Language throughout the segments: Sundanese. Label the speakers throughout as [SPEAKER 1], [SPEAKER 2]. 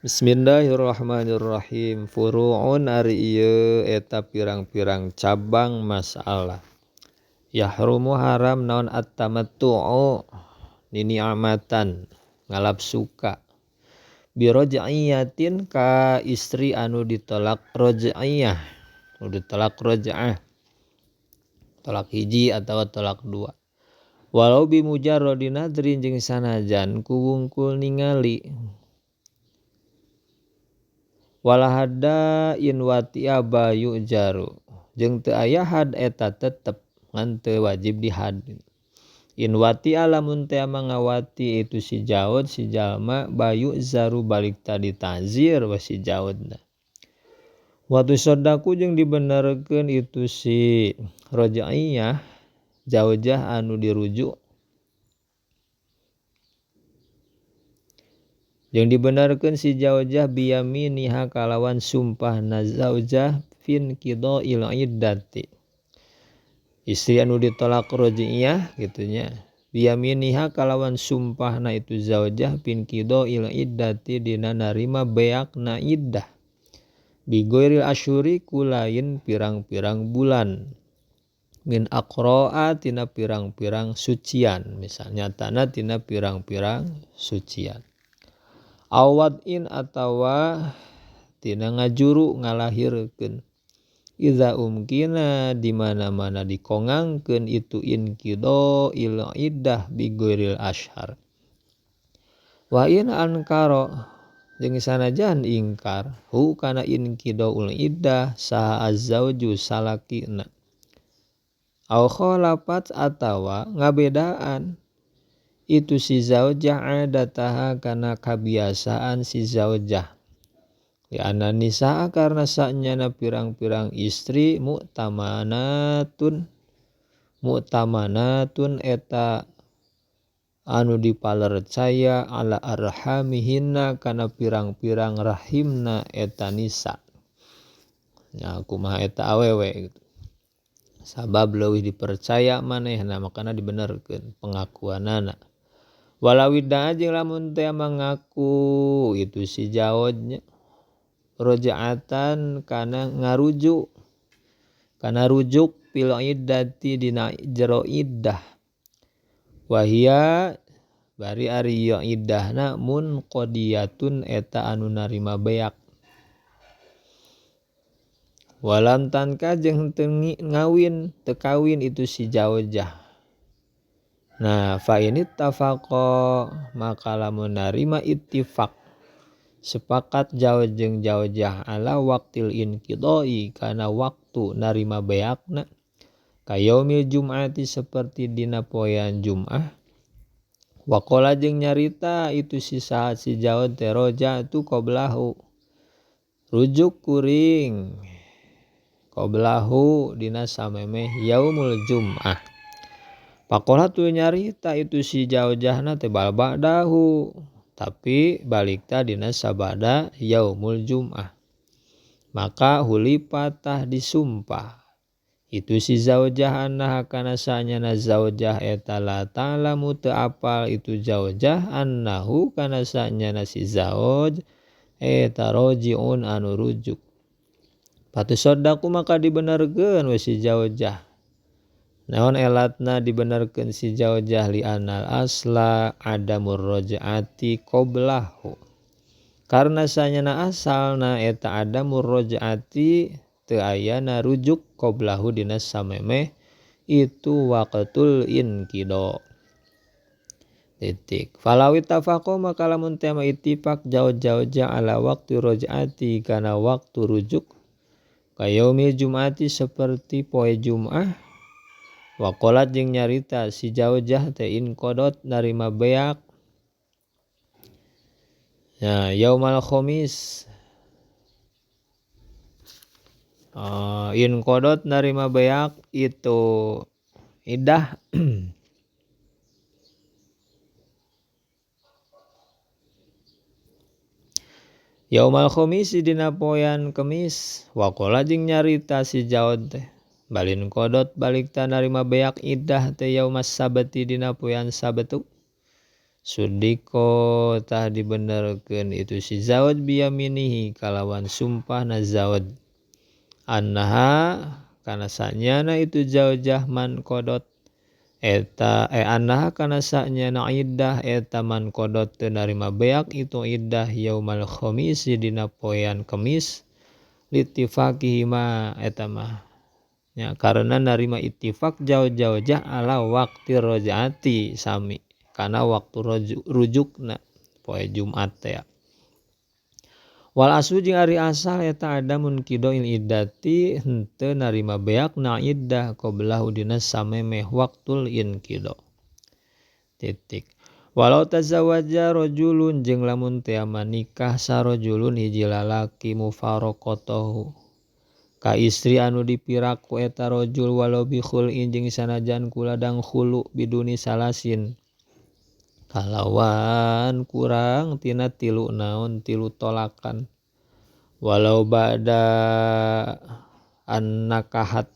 [SPEAKER 1] Bismillahirrahmanirrahim. Furu'un ari ieu eta pirang-pirang cabang masalah. Yahrumu haram naon at-tamattu'u nini'amatan ngalap suka. Biroj'iyatin ka istri anu ditolak roj'iyah, anu ditolak roj'ah. Tolak hiji atawa tolak dua. Walau bimujarrodi nadrin jeung sanajan ku wungkul ningali. Walahada in wati'a bayu jaru jeung teu aya had eta tetep ngan teu wajib dihad. In wati'a lamun teu mangawati itu si jaud si jalma bayu zaru balik tadi tazir wa si jaudna. Wa tusaddaku jeung dibenerkeun itu si roj'iyah zaujah anu dirujuk. Jeung dibenarkeun si zaujah biyaminiha kalawan sumpahna zaujah fin qida'il iddati. Istri anu ditolak roj'iyah kitu nya. Biyaminiha kalawan sumpahna itu zaujah fin qida'il iddati dina narima beakna iddah. Bigoiril asyuri kulain pirang-pirang bulan. Min aqra'a tina pirang-pirang sucian, misalnya tana tina pirang-pirang sucian. Awadin atawa tina ngajuru ngalahirkeun. Iza umkina di mana-mana dikongangkeun itu inqida'il iddah bigoiril asyhar. Wa in ankara jeung sanajan ingkar hu kana inqida'ul iddah saha az-zauju salakina. Au khalafat atawa ngabedaan itu si zaujah adataha kana kabiasaan si zaujah. Ya anna nisaa karna sanyana pirang-pirang istri mu'tamanatun eta anu dipalercaya ala arhamihinna kana pirang-pirang rahimna eta nisa. Nya kumaha eta awewe gitu. Sabab leuwih dipercaya manehna makana dibenerkeun pengakuanana. Walawidda jeung lamun teu mangaku itu si jaudnya roja'atan kana ngarujuk kana rujuk fil iddati dina jero iddah. Wahia bari ari ieu iddahna munqadiyatun eta anu narima beak. Walam tanka jeung teu kawin itu si zaujah. Nah, fa in ittafaqa maka lamun narima ittifaq sepakat zaud jeung zaujah ala waqtil inqidai kana waktu narima beakna kayaumil jum'ati seperti dina poean Jum'ah. Waqala jeung nyarita itu si saha si zaud teh roja'tu qablahu rujuk kuring qablahu dina samemeh yaumul Jum'ah. Pakola tu nyarita itu si zaujahna teh ba'dahu tapi balikta dina sabada yaumul Jum'ah. Maka huli patah disumpah itu si zaujah annaha kana sanyana zaujah eta la ta'lamu teu apal itu zaujah annahu kana sanyana si zauj eta rojiun anu rujuk. Patusaddaku maka dibenerkeun we si zaujah. Naon elatna dibenerkeun si zaujah li anal asla adamur roj'ati qablahu. Karna sanyana asalna eta adamur roj'ati teu ayana rujuk qablahu dina samemeh itu waqtul inqida. Titik. Falawi tafaqo maka lamun teu ittifaq zaujah ala waqti roj'ati kana waktu rujuk kayaumil jum'ati seperti poe Jum'ah. Waqalat jeung nyarita si zaujah teh inqadot narima beak ya yaumal khamis. Inqadot narima beak itu iddah yaumal khamis dina poean Kemis. Waqala jeung nyarita si zaud teh balin qadot balikta narima beak iddah teh yaumas sabti dina poean Sabtu. sudiko tah dibenerkeun itu si zawj biyaminihi kalawan sumpah na zawj annaha kana sanyana itu zaujah man kodot eta annaha kana sanyana iddah eta man kodot teu narima beak itu iddah yaumal khamisi dina poean Kemis litifaqihima eta mah ya karena narima ittifaq zaujah ala waqti rojaati sami kana waktu rujukna poe Jumat teh ya. Wal aslu jeung ari asal eta adamun kidoil iddati henteu narima beak na iddah qabla udina samemeh waktul inqido. Titik. Walau tazawaja rajulun jeung lamun teu manikah sarojulun hiji lalaki mufaraqatahu ka istri anu dipiraku eta rajul walau bi khul'in jeung sanajan kuladang khulu biduni salasin kalawan kurang tina tilu tolakan walau ba'da an-nakahat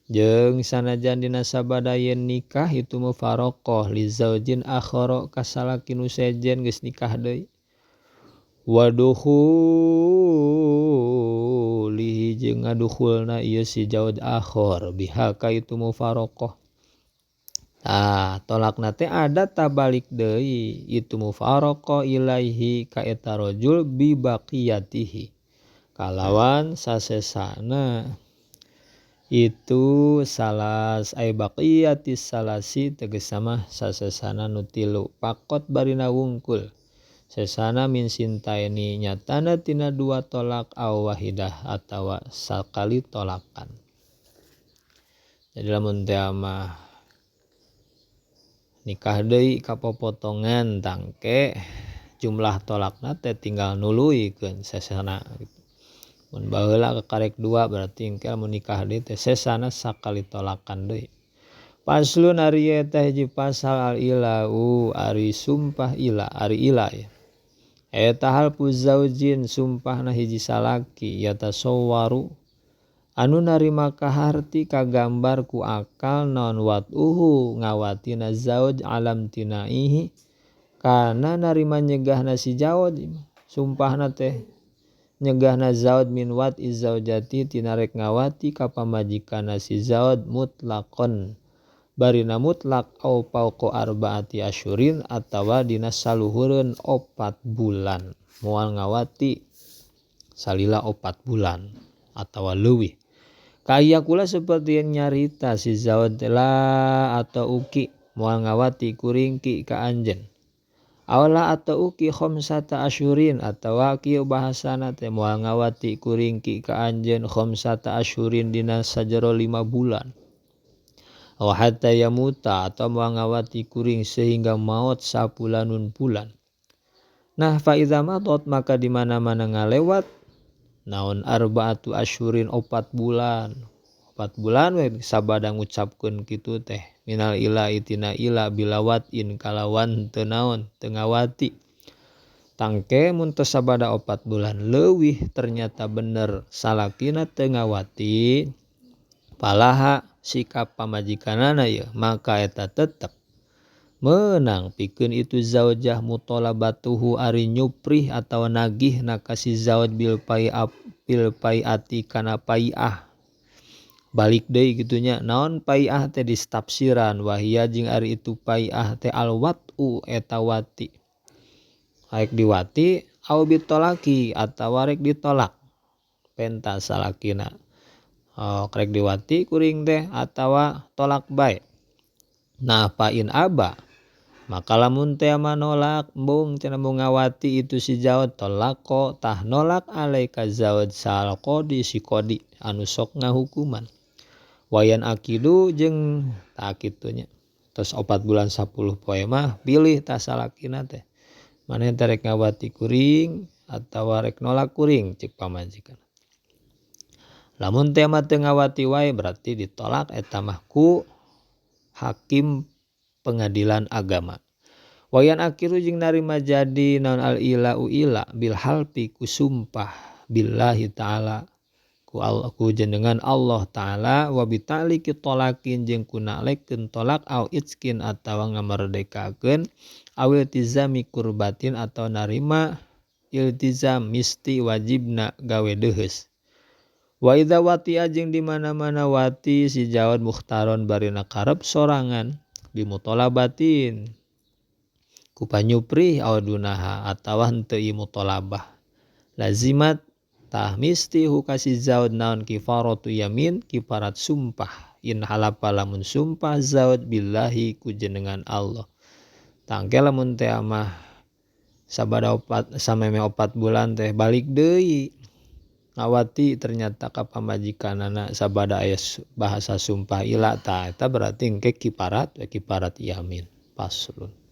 [SPEAKER 1] jeung sanajan dina sabada yen nikah itu mufaraqah li zaujin akhara kasalaki nu sejen geus nikah deui waduhulihi jeung ngadukhulna ieu si zauj akhar biha ka itu mufaraqah. Tolakna teh ada tabalik deui itu mufaraqah ilaihi ka eta rajul bi baqiyatihi kalawan sasesana itu salas ay baqiyatis salasi tegasna mah sasesana nu tilu pakot barina wungkul sesana min sintaini nyatana tina dua tolak aw wahidah atawa sakali tolakan. Jadi lamun teh mah nikah deui kapopotongan tangke jumlah tolakna teh tinggal nuluykeun sesana gitu. Mun baheula kakarek 2 berarti engke mun nikah deui teh sesana sakali tolakan deui. Paslun ari eta hiji pasal al ilau ari sumpah ila ari ila ya. Eta halfu zaujin sumpahna hiji salaki yatasawwaru anu narima kaharti kagambar ku akal naon wat'uhu ngawatina zauj alam tinaihi kana narima nyegahna si zauj sumpahna teh nyegahna zauj min wat'i zaujati tina rek ngawati ka pamajikanna si zauj mutlaqon barina mutlak au pauqo arbaati asyurin atawa dina saluhureun 4 bulan moal ngawati salila 4 bulan atawa leuwih. Kaya kula seperti yang nyarita si zauj la atau uki moal ngawati kuring ki ka anjeun. Awla atau uki khamsata asyurin atawa kieu bahasana teh moal ngawati kuring ki ka anjeun khamsata asyurin dina sajero 5 bulan. Aw hatta yamuta atau moal ngawati kuring sehingga maut sapulanun bulan. Nah fa iza madot maka di mana-mana ngalewat naon arbaatu asyurin 4 bulan we sabada ngucapkeun kitu teh minal ila itina ila bilawatin kalawan teu naon teu ngawati tangke mun teu sabada 4 bulan leuwih ternyata bener salakina teu ngawati palaha sikap pamajikanana ye maka eta tetep menang pikeun itu zaujah mutolabatuhu ari nyuprih atawa nagih na ka si zauj bil pai'ati kana pai'ah balik deui gitunya naon pai'ah teh distafsiran wahia jeung ari itu pai'ah teh al wat'u eta wati rek diwati au bitolaki atawa rek ditolak pentas salakina rek diwati kuring teh atawa tolak bae. Nah pain aba maka lamun teh manolak embung cenah mau ngawati itu si zauj tolako tah nolak alaika zauj sal qodi si qodi anu sok ngahukuman wayan akidu jeung tah kitunya tos 4 bulan 10 poe mah pilih tah salakina teh maneh teh rek ngawati kuring atawa rek nolak kuring ceuk pamajikan. Lamun teh mah teu ngawati wae berarti ditolak eta mah ku hakim pengadilan agama. Wayan akiru jeung narima jadi naon al ilau ila bil halfi ku sumpah billahi ta'ala ku jenengan Allah taala wa bitaliki tolakin jeung kunalekeun tolak au itskin atawa ngamerdekakeun awil tizami kurbatin atau narima iltizam misti wajibna gawe deheus. Wa idza wati'a jeung di mana-mana wati si jawad mukhtaron barina karep sorangan bimutolabatin ku panyuprih audunaha atawa henteu ieu mutolabah lazimat tah misti hukasi zaud naon kifaratu yamin kifarat sumpah in halafa lamun sumpah zaud billahi ku jenengan Allah tangke lamun teh amah sabada sameme 4 bulan teh balik deui ngawati ternyata ka pamajikanana sabada aya bahasa sumpah ila tah eta berarti engke kifarat yamin paslun.